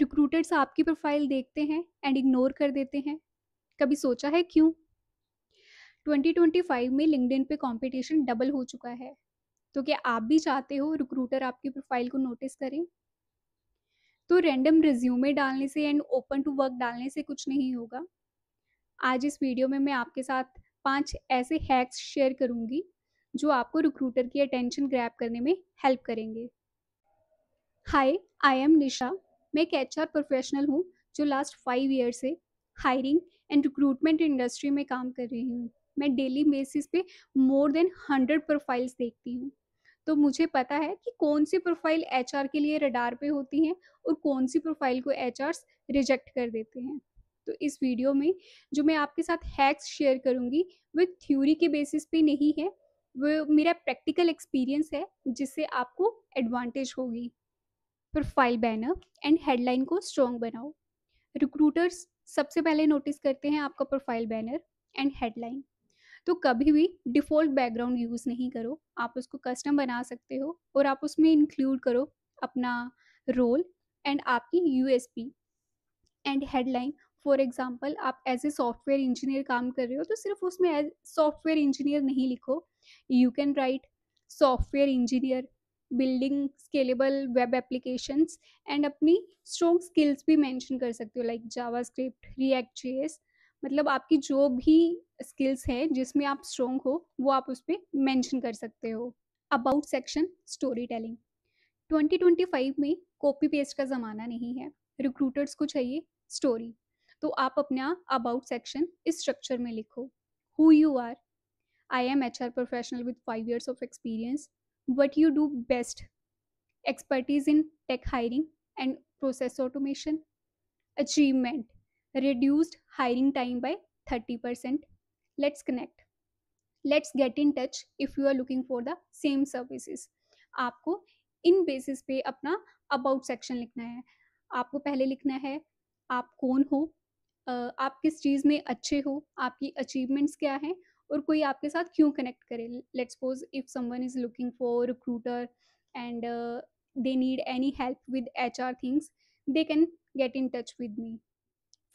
Recruiters आपकी profile देखते हैं एंड इग्नोर कर देते हैं। कभी सोचा है क्यों? 2025 में लिंक्डइन पे कंपटीशन डबल हो चुका है। तो क्या आप भी चाहते हो रिक्रूटर आपकी प्रोफाइल को नोटिस करें? तो रैंडम रिज्यूमे डालने से एंड ओपन टू वर्क डालने से कुछ नहीं होगा। आज इस वीडियो में मैं आपके साथ 5 ऐसे हैक्स शेयर करूंगी जो आपको रिक्रूटर की अटेंशन ग्रैब करने में हेल्प करेंगे। हाय, आई एम निशा। मैं एक एचआर प्रोफेशनल हूँ जो लास्ट 5 ईयर से हायरिंग एंड रिक्रूटमेंट इंडस्ट्री में काम कर रही हूँ। मैं डेली बेसिस पे मोर देन 100 प्रोफाइल्स देखती हूँ, तो मुझे पता है कि कौन सी प्रोफाइल एचआर के लिए रडार पे होती हैं और कौन सी प्रोफाइल को एचआर्स रिजेक्ट कर देते हैं। तो इस वीडियो में जो मैं आपके साथ हैक्स शेयर करूँगी वो थ्योरी के बेसिस पे नहीं है, वो मेरा प्रैक्टिकल एक्सपीरियंस है जिससे आपको एडवांटेज होगी। प्रोफाइल बैनर एंड हेडलाइन को स्ट्रॉन्ग बनाओ। रिक्रूटर्स सबसे पहले नोटिस करते हैं आपका प्रोफाइल बैनर एंड हेडलाइन। तो कभी भी डिफ़ॉल्ट बैकग्राउंड यूज़ नहीं करो, आप उसको कस्टम बना सकते हो और आप उसमें इंक्लूड करो अपना रोल एंड आपकी USP and headline. For example, आप एज ए सॉफ्टवेयर इंजीनियर काम कर रहे हो तो सिर्फ उसमें एज सॉफ्टवेयर इंजीनियर नहीं लिखो, you can write software engineer building scalable web applications and अपनी स्ट्रॉन्ग स्किल्स भी मेंशन कर सकते हो लाइक जावास्क्रिप्ट, रिएक्ट जेएस। मतलब आपकी जो भी स्किल्स हैं जिसमें आप स्ट्रॉन्ग हो वो आप उस पर मैंशन कर सकते हो। About section story telling. 2025 में कॉपी पेस्ट का ज़माना नहीं है, रिक्रूटर्स को चाहिए स्टोरी। तो आप अपना अबाउट सेक्शन इस स्ट्रक्चर में लिखो। Who you are, I am H R professional with 5 years of experience. What you do best, expertise in tech hiring and process automation. Achievement, reduced hiring time by 30%. Let's connect, let's get in touch if you are looking for the same services. आपको इन basis पे अपना about section लिखना है। आपको पहले लिखना है आप कौन हो, आप किस चीज़ में अच्छे हो, आपकी अचीवमेंट्स क्या हैं और कोई आपके साथ क्यों कनेक्ट करे। Let's suppose if someone is looking for recruiter and they need any help with HR things, they can get in touch with me.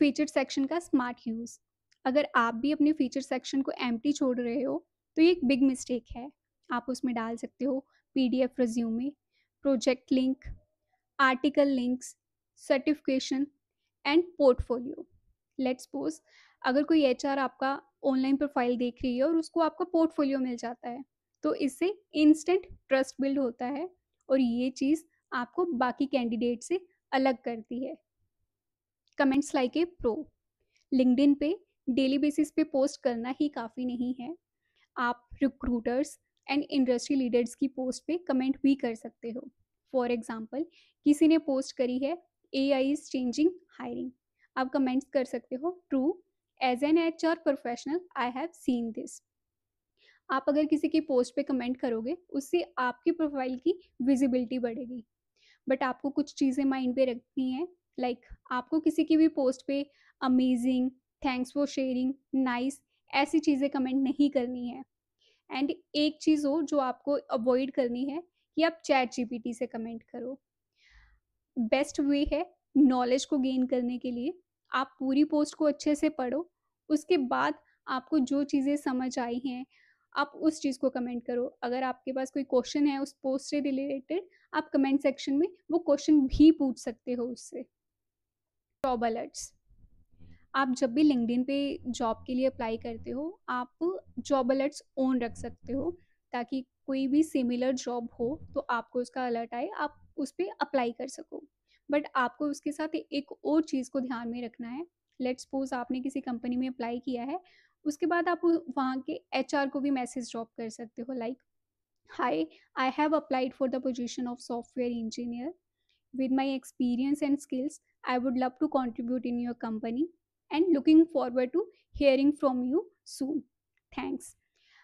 Feature section का स्मार्ट यूज़। अगर आप भी अपने फीचर सेक्शन को एम्प्टी छोड़ रहे हो तो ये एक बिग मिस्टेक है। आप उसमें डाल सकते हो PDF resume, project link, article links, certification and portfolio. Let's suppose अगर कोई एचआर आपका ऑनलाइन प्रोफाइल देख रही है और उसको आपका पोर्टफोलियो मिल जाता है तो इससे इंस्टेंट ट्रस्ट बिल्ड होता है और ये चीज़ आपको बाकी कैंडिडेट से अलग करती है। Comments like a pro. LinkedIn पे डेली बेसिस पे पोस्ट करना ही काफ़ी नहीं है, आप रिक्रूटर्स एंड इंडस्ट्री लीडर्स की पोस्ट पे कमेंट भी कर सकते हो। फॉर एग्जांपल, किसी ने पोस्ट करी है एआई इज चेंजिंग हायरिंग, आप कमेंट्स कर सकते हो true, as an HR professional I have seen this. आप अगर किसी की पोस्ट पे कमेंट करोगे उससे आपकी प्रोफाइल की विजिबिलिटी बढ़ेगी। बट आपको कुछ चीज़ें माइंड पे रखनी है, लाइक आपको किसी की भी पोस्ट पे amazing, thanks for sharing, nice ऐसी चीज़ें कमेंट नहीं करनी है। एंड एक चीज़ हो जो आपको अवॉइड करनी है कि आप चैट जीपीटी से कमेंट करो। बेस्ट वे है नॉलेज को गेन करने के लिए, आप पूरी पोस्ट को अच्छे से पढ़ो, उसके बाद आपको जो चीज़ें समझ आई हैं आप उस चीज़ को कमेंट करो। अगर आपके पास कोई क्वेश्चन है उस पोस्ट से रिलेटेड, आप कमेंट सेक्शन में वो क्वेश्चन भी पूछ सकते हो उससे। Job alerts. आप जब भी लिंक्डइन पे जॉब के लिए अप्लाई करते हो आप जॉब अलर्ट्स ऑन रख सकते हो ताकि कोई भी सिमिलर जॉब हो तो आपको उसका अलर्ट आए, आप उस पर अप्लाई कर सको। बट आपको उसके साथ एक और चीज़ को ध्यान में रखना है। लेट्स सपोज आपने किसी कंपनी में अप्लाई किया है, उसके बाद आप वहाँ के एचआर को भी मैसेज ड्रॉप कर सकते हो like, hi, I have applied for the position of software engineer. With my experience and skills, I would love to contribute in your company and looking forward to hearing from you soon. Thanks.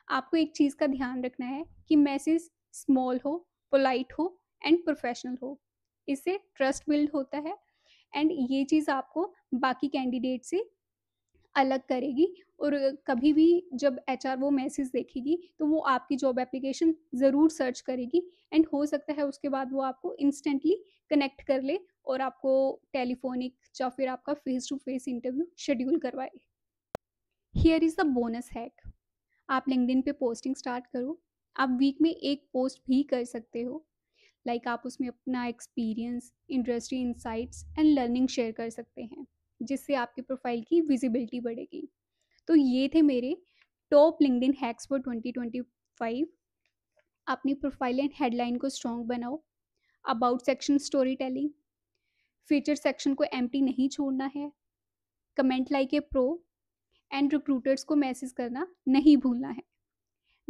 आपको एक चीज़ का ध्यान रखना है कि message small हो, polite हो and professional हो। इससे ट्रस्ट बिल्ड होता है एंड ये चीज़ आपको बाकी कैंडिडेट से अलग करेगी और कभी भी जब एचआर वो मैसेज देखेगी तो वो आपकी जॉब एप्लीकेशन ज़रूर सर्च करेगी एंड हो सकता है उसके बाद वो आपको इंस्टेंटली कनेक्ट कर ले और आपको टेलीफोनिक या फिर आपका face to face interview schedule करवाए। Here is the bonus hack. आप लिंक्डइन पे पोस्टिंग स्टार्ट करो। आप वीक में एक पोस्ट भी कर सकते हो। लाइक आप उसमें अपना experience, industry insights and learning share कर सकते हैं, जिससे आपकी प्रोफाइल की विजिबिलिटी बढ़ेगी। तो ये थे मेरे टॉप लिंक्डइन हैक्स फॉर 2025। अपनी प्रोफाइल एंड हेडलाइन को स्ट्रॉन्ग बनाओ। About section story telling. Feature section को एम्प्टी नहीं छोड़ना है। Comment like a pro. And recruiters को मैसेज करना नहीं भूलना है।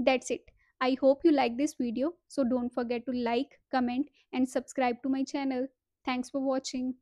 That's it. I hope you like this video. So don't forget to like, comment and subscribe to my channel. Thanks for watching.